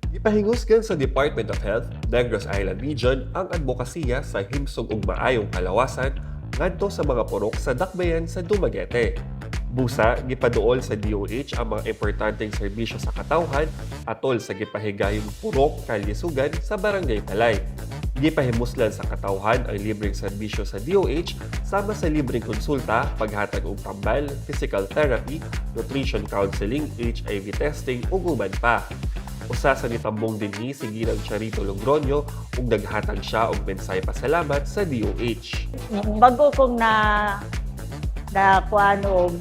Gipahingusgan sa Department of Health, Negros Island Region ang adbokasiya sa himsog ug maayong kalawasan ngadto sa mga purok sa Dakbayan sa Dumaguete. Busa, gipaduol sa DOH ang mga importanteng serbisyo sa katawhan atol sa Gipahigayong PuroKalyeSugan sa Barangay Talay. Gipahimuslan sa katawhan ang libreng serbisyo sa DOH sama sa libreng konsulta, paghatag og tambal, physical therapy, nutrition counseling, HIV testing ug uban pa. Usa sa nitambong dinhi si Ginang Charito Logronyo ug naghatag siya og mensay pasalamat sa DOH. Bago kong kuan og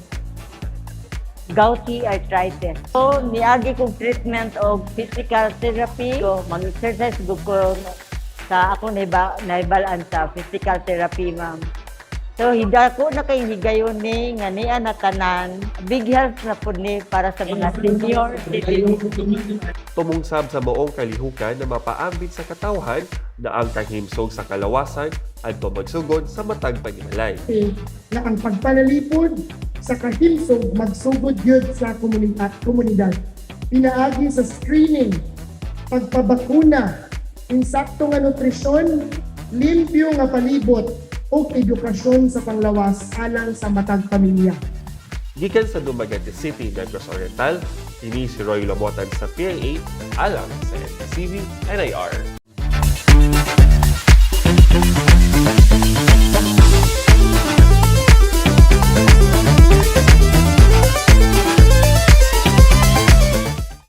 gouty arthritis. So, niagi kong treatment og physical therapy. So, mag-exercise ko sa ako naibalaan sa physical therapy, ma'am. So, ko na kay higayon ni nga niya na tanan. Big help na po ni para sa mga senior citizens. Tumungsab sa maong kalihukan na mapaambit sa katawhan na ang kahimsog sa kalawasan adto magsugod sa matag paghimalay. Na ang pagpanalipod sa kahimsog magsugod gyud sa komunidad. Pinaagi sa screening, pagpabakuna, insakto nga nutrisyon, limpyo nga palibot o edukasyon sa panglawas alang sa matag pamilya. Gikan sa Dumaguete City, Negros Oriental, ini si Roy Lobotan sa PIA alang sa NTV NIR.